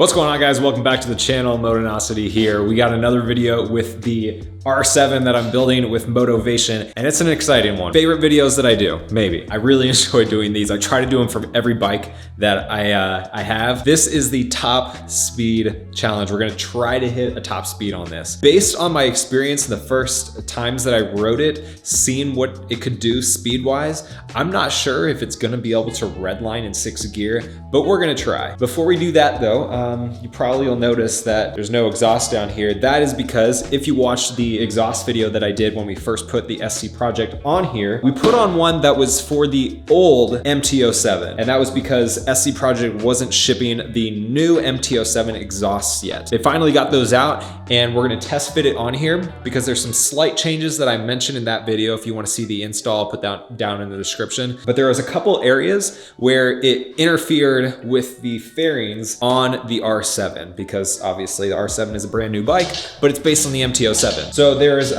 What's going on, guys? Welcome back to the channel. Motonosity here. We got another video with the R7 that I'm building with Motovation, and it's an exciting one. Favorite videos that I do, maybe. I really enjoy doing these. I try to do them from every bike that I have. This is the top speed challenge. We're gonna try to hit a top speed on this. Based on my experience the first times that I rode it, seeing what it could do speed-wise, I'm not sure if it's gonna be able to redline in 6th gear, but we're gonna try. Before we do that though, you probably will notice that there's no exhaust down here. That is because if you watched the exhaust video that I did when we first put the SC Project on here, we put on one that was for the old MT-07. And that was because SC Project wasn't shipping the new MT-07 exhausts yet. They finally got those out, and we're gonna test fit it on here because there's some slight changes that I mentioned in that video. If you wanna see the install, I'll put that down in the description. But there was a couple areas where it interfered with the fairings on the R7, because obviously the R7 is a brand new bike, but it's based on the MT-07. So there's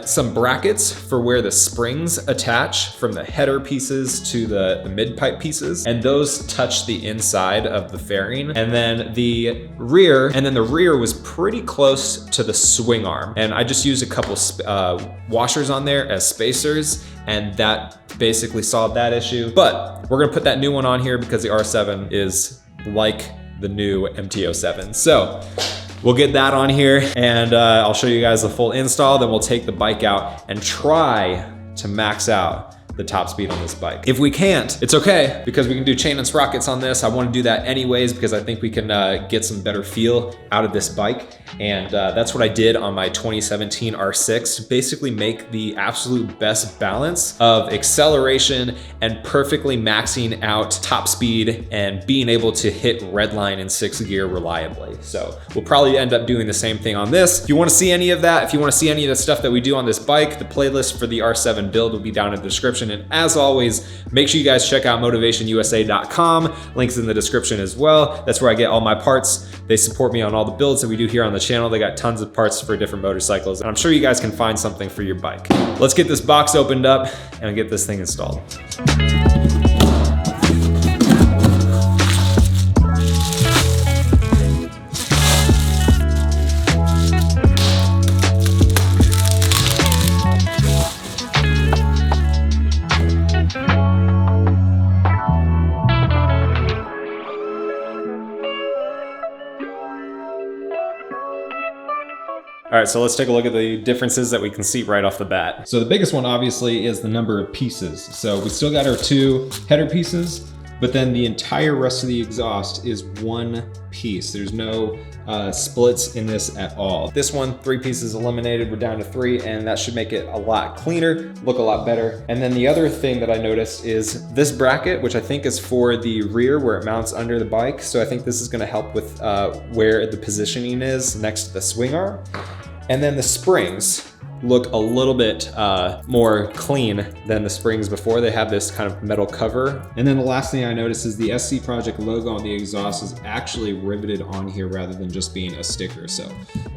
some brackets for where the springs attach from the header pieces to the mid pipe pieces, and those touch the inside of the fairing. And then the rear was pretty close to the swing arm. And I just used a couple washers on there as spacers, and that basically solved that issue. But we're gonna put that new one on here because the R7 is like the new MT-07. So we'll get that on here, and I'll show you guys the full install. Then we'll take the bike out and try to max out the top speed on this bike. If we can't, it's okay, because we can do chain and sprockets on this. I want to do that anyways because I think we can get some better feel out of this bike. And that's what I did on my 2017 R6, to basically make the absolute best balance of acceleration and perfectly maxing out top speed and being able to hit redline in 6th gear reliably. So we'll probably end up doing the same thing on this. If you want to see any of that, if you want to see any of the stuff that we do on this bike, the playlist for the R7 build will be down in the description. And as always, make sure you guys check out motovationusa.com. Links in the description as well. That's where I get all my parts. They support me on all the builds that we do here on the channel. They got tons of parts for different motorcycles, and I'm sure you guys can find something for your bike. Let's get this box opened up and get this thing installed. All right, so let's take a look at the differences that we can see right off the bat. So the biggest one obviously is the number of pieces. So we still got our 2 header pieces, but then the entire rest of the exhaust is 1 piece. There's no splits in this at all. This one, 3 pieces eliminated, we're down to 3, and that should make it a lot cleaner, look a lot better. And then the other thing that I noticed is this bracket, which I think is for the rear where it mounts under the bike. So I think this is gonna help with where the positioning is next to the swing arm. And then the springs look a little bit more clean than the springs before. They have this kind of metal cover. And then the last thing I noticed is the SC Project logo on the exhaust is actually riveted on here rather than just being a sticker. So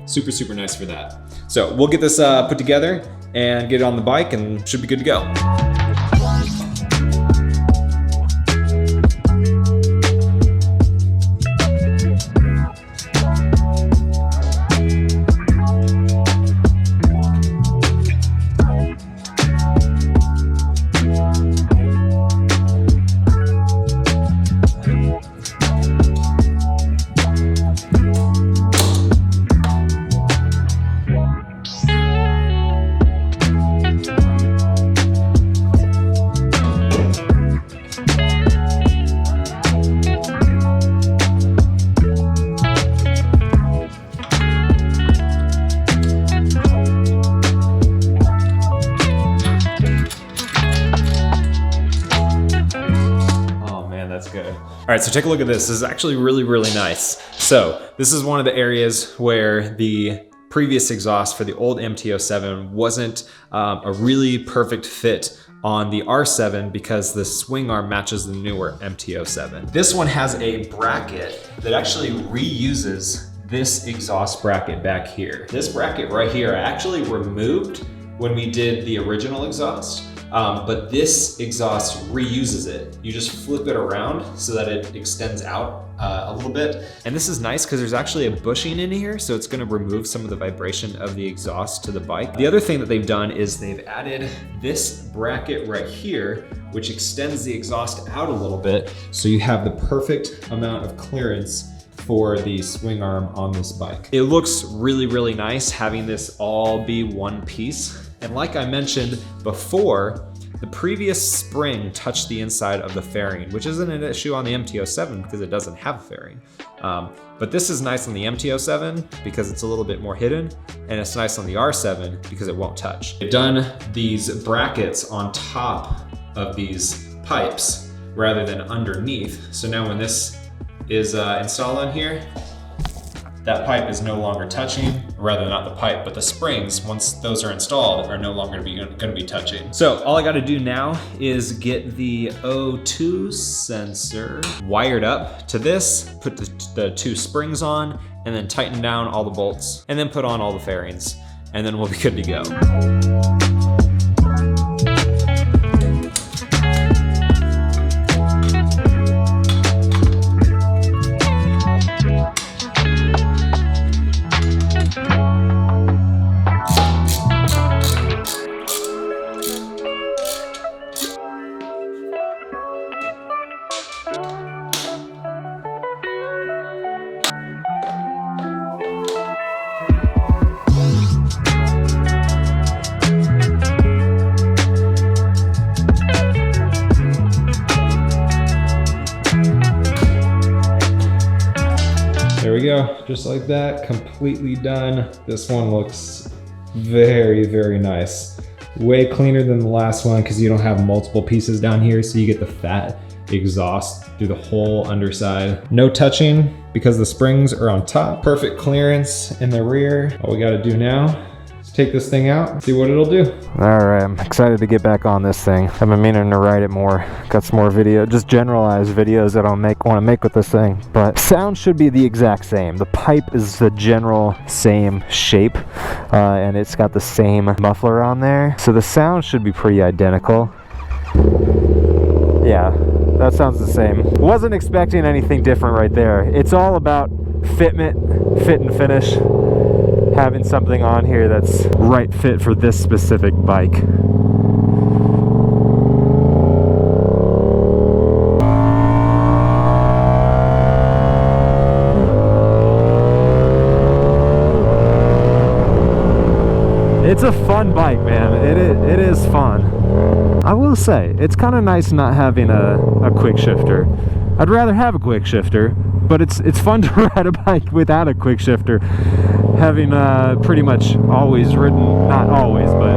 super, super nice for that. So we'll get this put together and get it on the bike, and should be good to go. All right, so take a look at this. This is actually really, really nice. So this is one of the areas where the previous exhaust for the old MT-07 wasn't a really perfect fit on the R7 because the swing arm matches the newer MT-07. This one has a bracket that actually reuses this exhaust bracket back here. This bracket right here I actually removed when we did the original exhaust. but this exhaust reuses it. You just flip it around so that it extends out a little bit. And this is nice because there's actually a bushing in here, so it's gonna remove some of the vibration of the exhaust to the bike. The other thing that they've done is they've added this bracket right here, which extends the exhaust out a little bit, so you have the perfect amount of clearance for the swing arm on this bike. It looks really, really nice having this all be one piece. And like I mentioned before, the previous spring touched the inside of the fairing, which isn't an issue on the MT-07 because it doesn't have a fairing. But this is nice on the MT-07 because it's a little bit more hidden, and it's nice on the R7 because it won't touch. They've done these brackets on top of these pipes rather than underneath. So now when this is installed on here, that pipe is no longer touching, or rather not the pipe, but the springs, once those are installed, are no longer gonna be touching. So all I gotta do now is get the O2 sensor wired up to this, put the 2 springs on, and then tighten down all the bolts, and then put on all the fairings, and then we'll be good to go. There we go, just like that, completely done. This one looks very, very nice. Way cleaner than the last one because you don't have multiple pieces down here, so you get the fat exhaust through the whole underside. No touching because the springs are on top. Perfect clearance in the rear. All we gotta do now is take this thing out, see what it'll do. All right, I'm excited to get back on this thing. I've been meaning to ride it more. Got some more video, just generalized videos that I'll want to make with this thing. But sound should be the exact same. The pipe is the general same shape, and it's got the same muffler on there. So the sound should be pretty identical. Yeah, that sounds the same. Wasn't expecting anything different right there. It's all about fit and finish. Having something on here that's right fit for this specific bike. It's a fun bike, man. It is fun. I will say, it's kind of nice not having a quick shifter. I'd rather have a quick shifter, but it's fun to ride a bike without a quick shifter. Having pretty much always ridden, not always, but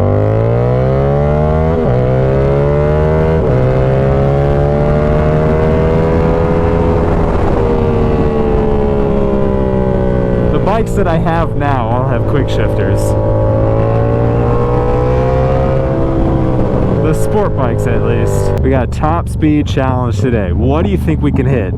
the bikes that I have now all have quick shifters. The sport bikes, at least. We got top speed challenge today. What do you think we can hit?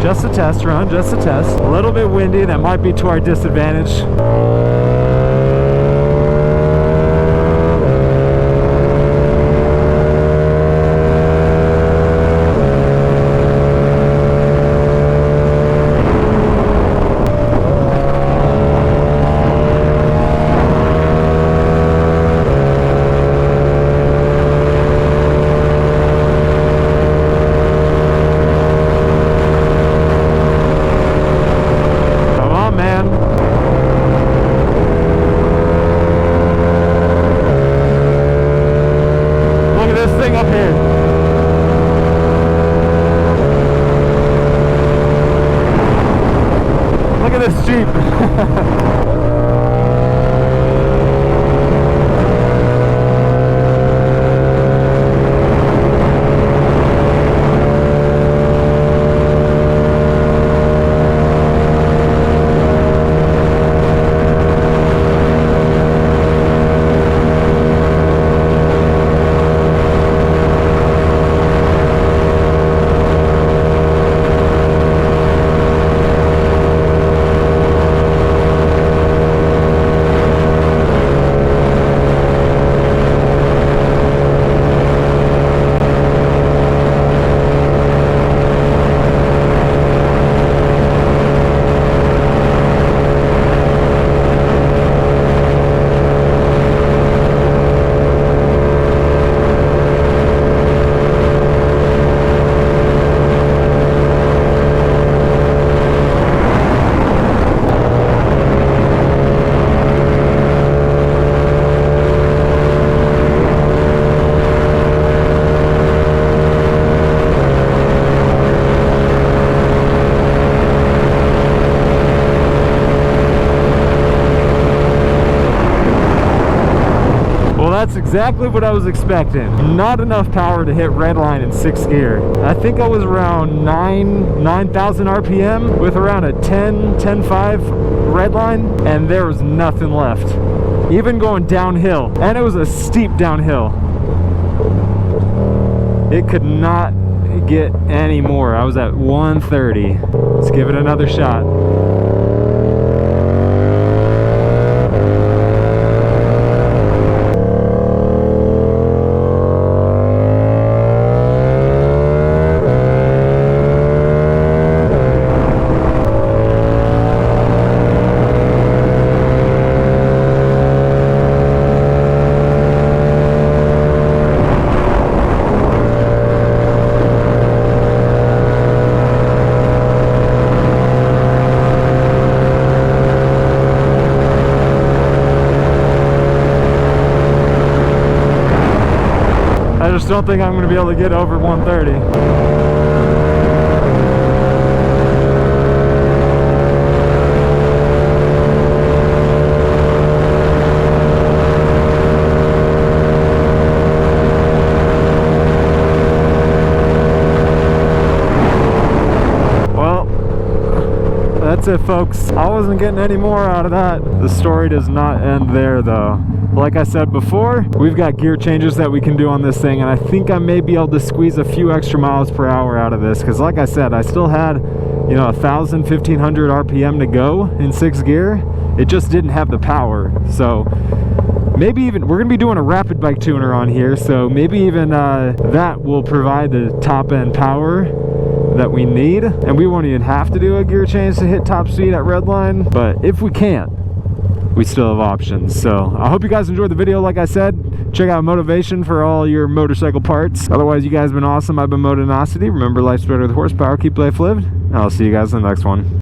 Just a test run, just a test. A little bit windy, that might be to our disadvantage. That's exactly what I was expecting. Not enough power to hit redline in 6th gear. I think I was around 9,000 RPM with around a 10.5 redline, and there was nothing left. Even going downhill, and it was a steep downhill. It could not get any more. I was at 130. Let's give it another shot. I just don't think I'm going to be able to get over 130. That's it, folks. I wasn't getting any more out of that. The story does not end there, though. Like I said before, we've got gear changes that we can do on this thing, and I think I may be able to squeeze a few extra miles per hour out of this, because like I said, I still had, 1,000, 1,500 RPM to go in 6th gear. It just didn't have the power. So maybe even, we're gonna be doing a rapid bike tuner on here, so maybe even that will provide the top end power that we need, and we won't even have to do a gear change to hit top speed at redline. But if we can't, we still have options. So I hope you guys enjoyed the video. Like I said, check out Motivation for all your motorcycle parts. Otherwise, you guys have been awesome. I've been Motonosity. Remember, life's better with horsepower. Keep life lived. I'll see you guys in the next one.